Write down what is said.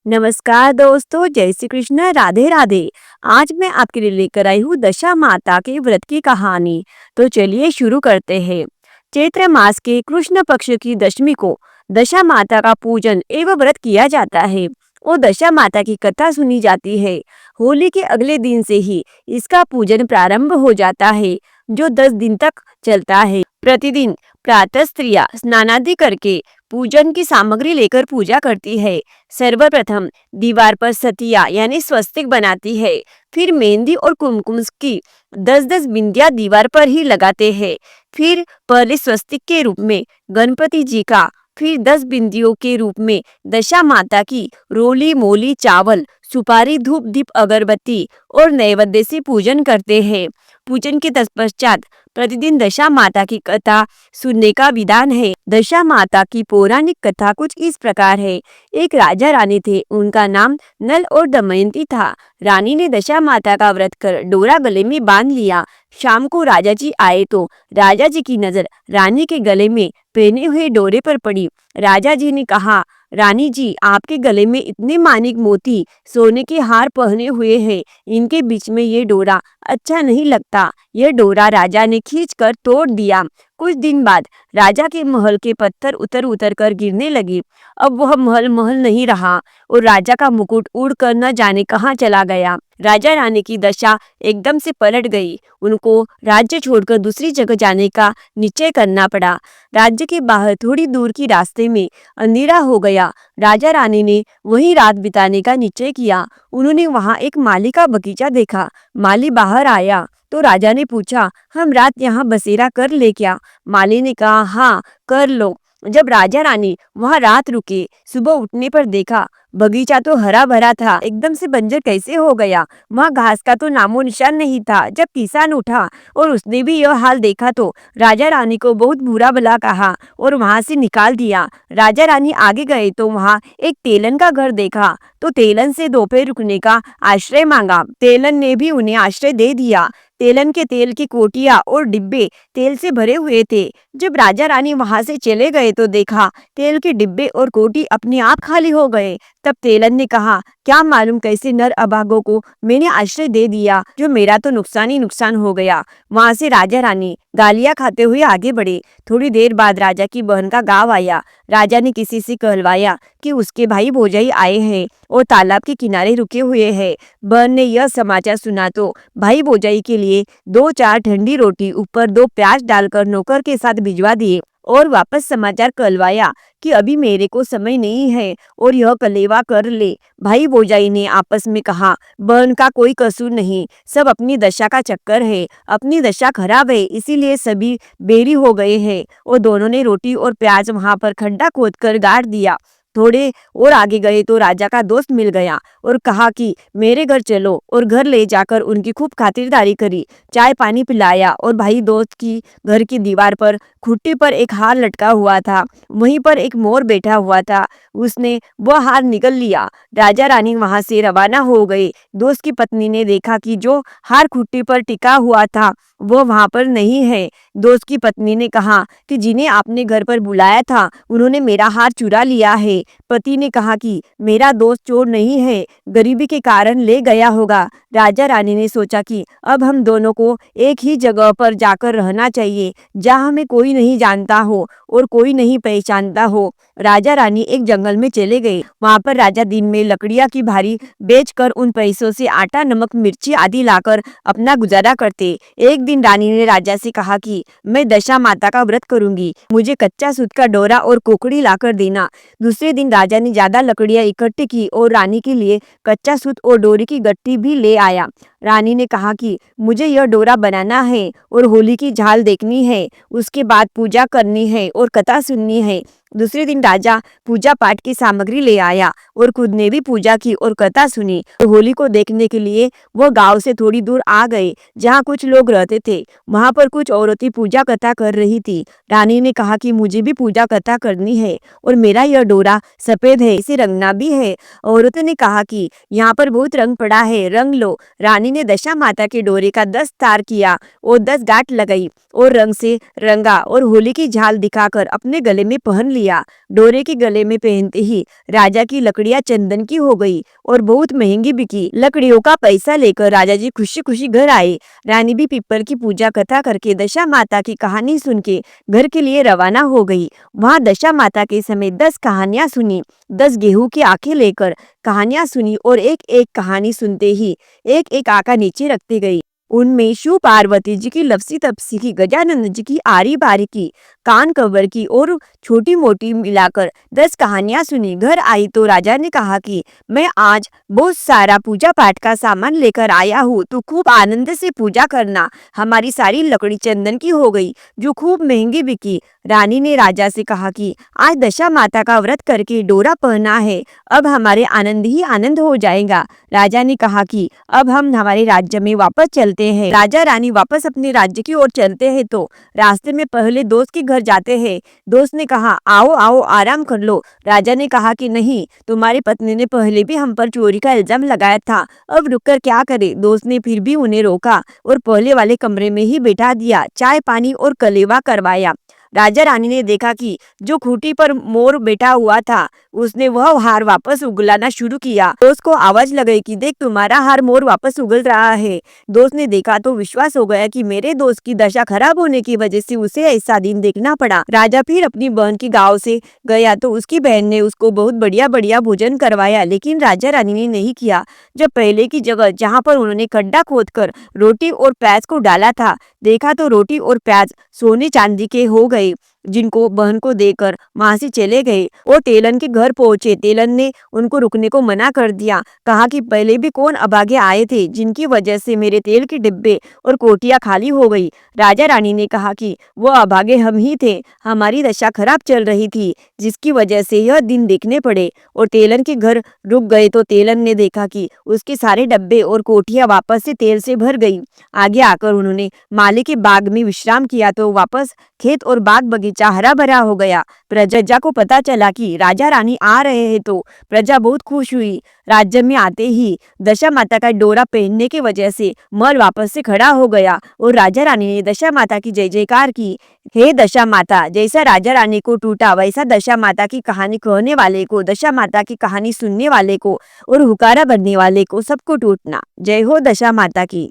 नमस्कार दोस्तों, जय श्री कृष्ण, राधे राधे। आज मैं आपके लिए लेकर आई हूँ दशा माता के व्रत की कहानी। तो चलिए शुरू करते हैं। चैत्र मास के कृष्ण पक्ष की दशमी को दशा माता का पूजन एवं व्रत किया जाता है और दशा माता की कथा सुनी जाती है। होली के अगले दिन से ही इसका पूजन प्रारंभ हो जाता है, जो 10 दिन तक चलता है। प्रतिदिन प्रातः स्त्रियां स्नानादि करके पूजन की सामग्री लेकर पूजा करती है। सर्वप्रथम दीवार पर सतिया यानी स्वस्तिक बनाती है। फिर मेहंदी और कुमकुम की 10-10 बिंदियां दीवार पर ही लगाते हैं। फिर पहले स्वस्तिक के रूप में गणपति जी का, फिर 10 बिंदियों के रूप में दशा माता की रोली मोली चावल, सुपारी, धूप, दीप, अगरबत्ती और नैवेद्य से पूजन करते हैं। पूजन के तत्पश्चात प्रतिदिन दशा माता की कथा सुनने का विधान है। दशा माता की पौराणिक कथा कुछ इस प्रकार है। एक राजा रानी थे, उनका नाम नल और दमयंती था। रानी ने दशा माता का व्रत कर डोरा गले में बांध लिया। शाम को राजा जी आए तो राजा जी की नजर रानी के गले में पहने हुए डोरे पर पड़ी। राजा जी ने कहा, रानी जी, आपके गले में इतने मानिक मोती सोने के हार पहने हुए हैं, इनके बीच में ये डोरा अच्छा नहीं लगता। यह डोरा राजा ने खींचकर तोड़ दिया। कुछ दिन बाद राजा के महल के पत्थर उतर उतर कर गिरने लगे। अब वह महल महल नहीं रहा और राजा का मुकुट उड़कर न जाने कहाँ चला गया। राजा रानी की दशा एकदम से पलट गई। उनको राज्य छोड़कर दूसरी जगह जाने का निश्चय करना पड़ा। राज्य के बाहर थोड़ी दूर की रास्ते में अंधेरा हो गया। राजा रानी ने वहीं रात बिताने का निश्चय किया। उन्होंने वहां एक माली का बगीचा देखा। माली बाहर आया तो राजा ने पूछा, हम रात यहाँ बसेरा कर ले क्या? माली ने कहा, हाँ कर लो। जब राजा रानी वहां रात रुके, सुबह उठने पर देखा बगीचा तो हरा भरा था, एकदम से बंजर कैसे हो गया? वहां घास का तो नामो निशान नहीं था। जब किसान उठा और उसने भी यह हाल देखा तो राजा रानी को बहुत बुरा भला कहा और वहां से निकाल दिया। राजा रानी आगे गए तो वहां एक तेलन का घर देखा तो तेलन से दोपहर रुकने का आश्रय मांगा। तेलन ने भी उन्हें आश्रय दे दिया। तेलन के तेल की कोटियां और डिब्बे तेल से भरे हुए थे। जब राजा रानी वहां से चले गए तो देखा तेल के डिब्बे और कोटी अपने आप खाली हो गए। तब तेलन ने कहा, क्या मालूम कैसे नर अभागों को मैंने आश्रय दे दिया, जो मेरा तो नुकसान ही नुकसान हो गया। वहां से राजा रानी गालियां खाते हुए आगे बढ़े। थोड़ी देर बाद राजा की बहन का गाँव आया। राजा ने किसी से कहलवाया कि उसके भाई भौजाई आए हैं और तालाब के किनारे रुके हुए हैं। बहन ने यह समाचार सुना तो भाई भौजाई के लिए 2-4 ठंडी रोटी ऊपर 2 प्याज डालकर नौकर के साथ भिजवा दिए और वापस समाचार कहलवाया कि अभी मेरे को समय नहीं है और यह कलेवा कर ले। भाई भौजाई ने आपस में कहा, बहन का कोई कसूर नहीं, सब अपनी दशा का चक्कर है। अपनी दशा खराब है, इसीलिए सभी बेरी हो गए हैं। और दोनों ने रोटी और प्याज वहां पर खड्डा खोदकर गाड़ दिया। थोड़े और आगे गए तो राजा का दोस्त मिल गया और कहा कि मेरे घर चलो, और घर ले जाकर उनकी खूब खातिरदारी करी। चाय पानी पिलाया और भाई दोस्त की घर की दीवार पर खुट्टी पर एक हार लटका हुआ था। वहीं पर एक मोर बैठा हुआ था। उसने वह हार निगल लिया। राजा रानी वहां से रवाना हो गए। दोस्त की पत्नी ने देखा कि जो हार खुट्टी पर टिका हुआ था वो वहां पर नहीं है। दोस्त की पत्नी ने कहा कि जिन्हें आपने घर पर बुलाया था उन्होंने मेरा हार चुरा लिया है। पति ने कहा कि मेरा दोस्त चोर नहीं है, गरीबी के कारण ले गया होगा। राजा रानी ने सोचा कि अब हम दोनों को एक ही जगह पर जाकर रहना चाहिए, जहाँ हमें कोई नहीं जानता हो और कोई नहीं पहचानता हो। राजा रानी एक जंगल में चले गए। वहां पर राजा दिन में लकड़ियां की भारी बेचकर उन पैसों से आटा, नमक, मिर्ची आदि लाकर अपना गुजारा करते। एक दिन रानी ने राजा से कहा कि मैं दशा माता का व्रत करूंगी, मुझे कच्चा सूत का डोरा और कोकड़ी लाकर देना। दूसरे दिन राजा ने ज्यादा लकड़ियां इकट्ठी की और रानी के लिए कच्चा सूत और डोरी की गट्टी भी ले आया। रानी ने कहा कि मुझे यह डोरा बनाना है और होली की झाल देखनी है, उसके बाद पूजा करनी है और कथा सुननी है। दूसरे दिन राजा पूजा पाठ की सामग्री ले आया और खुद ने भी पूजा की और कथा सुनी। तो होली को देखने के लिए वह गांव से थोड़ी दूर आ गए, जहां कुछ लोग रहते थे। वहां पर कुछ औरतें पूजा कथा कर रही थी। रानी ने कहा कि मुझे भी पूजा कथा करनी है और मेरा यह डोरा सफेद है, इसे रंगना भी है। औरतों ने कहा कि यहाँ पर बहुत रंग पड़ा है, रंग लो। रानी ने दशा माता के डोरे का 10 तार किया और 10 गांठ लगाई और रंग से रंगा और होली की झाल दिखाकर अपने गले में पहन लिया। लिया। डोरे के गले में पहनते ही राजा की लकड़ियां चंदन की हो गई और बहुत महंगी बिकी। लकड़ियों का पैसा लेकर राजा जी खुशी खुशी घर आए। रानी भी पीपल की पूजा कथा करके दशा माता की कहानी सुन के घर के लिए रवाना हो गई। वहां दशा माता के समेत 10 कहानियां सुनी। 10 गेहूं की आंखें लेकर कहानियां सुनी और एक एक कहानी सुनते ही एक एक आंख नीचे रखती गई। उनमें शिव पार्वती जी की लपसी तपसी की, गजानंद जी की आरी बारी की, कान कवर की और छोटी मोटी मिलाकर 10 कहानियां सुनी। घर आई तो राजा ने कहा कि मैं आज बहुत सारा पूजा पाठ का सामान लेकर आया हूँ, तू खूब आनंद से पूजा करना। हमारी सारी लकड़ी चंदन की हो गई जो खूब महंगी बिकी। रानी ने राजा से कहा कि आज दशा माता का व्रत करके डोरा पहना है, अब हमारे आनंद ही आनंद हो जाएगा। राजा ने कहा कि अब हम हमारे राज्य में वापस चलते हैं। राजा रानी वापस अपने राज्य की ओर चलते हैं तो रास्ते में पहले दोस्त के घर जाते हैं। दोस्त ने कहा आओ आओ आराम कर लो। राजा ने कहा कि नहीं, तुम्हारी पत्नी ने पहले भी हम पर चोरी का इल्जाम लगाया था, अब रुककर क्या करे। दोस्त ने फिर भी उन्हें रोका और पहले वाले कमरे में ही बैठा दिया, चाय पानी और कलेवा करवाया। राजा रानी ने देखा कि जो खूंटी पर मोर बैठा हुआ था उसने वह हार वापस उगलाना शुरू किया। दोस्त को आवाज लगाई कि देख, तुम्हारा हार मोर वापस उगल रहा है। दोस्त ने देखा तो विश्वास हो गया कि मेरे दोस्त की दशा खराब होने की वजह से उसे ऐसा दिन देखना पड़ा। राजा फिर अपनी बहन की गांव से गया तो उसकी बहन ने उसको बहुत बढ़िया बढ़िया भोजन करवाया, लेकिन राजा रानी ने नहीं किया। जब पहले की जगह जहाँ पर उन्होंने खड्डा खोदकर रोटी और प्याज को डाला था, देखा तो रोटी और प्याज सोने चांदी के हो गए, जिनको बहन को देकर वहां से चले गए। वो तेलन के घर पहुंचे। तेलन ने उनको रुकने को मना कर दिया, कहा कि पहले भी कौन अभागे आए थे जिनकी वजह से मेरे तेल के डिब्बे और कोटियां खाली हो गई। राजा रानी ने कहा कि वो अभागे हम ही थे, हमारी दशा खराब चल रही थी जिसकी वजह से यह दिन देखने पड़े। और तेलन के घर रुक गए तो तेलन ने देखा कि उसके सारे डब्बे और कोठियां वापस से तेल से भर गई। आगे आकर उन्होंने माली के बाग में विश्राम किया तो वापस खेत और बाग बगीचा हरा भरा हो गया। प्रजा को पता चला कि राजा रानी आ रहे हैं तो प्रजा बहुत खुश हुई। राज्य में आते ही दशा माता का डोरा पहनने की वजह से महल वापस से खड़ा हो गया और राजा रानी ने दशा माता की जय जयकार की। हे दशा माता, जैसा राजा रानी को टूटा वैसा दशा माता की कहानी कहने वाले को, दशा माता की कहानी सुनने वाले को और हुकारा बनने वाले को सबको टूटना। जय हो दशा माता की।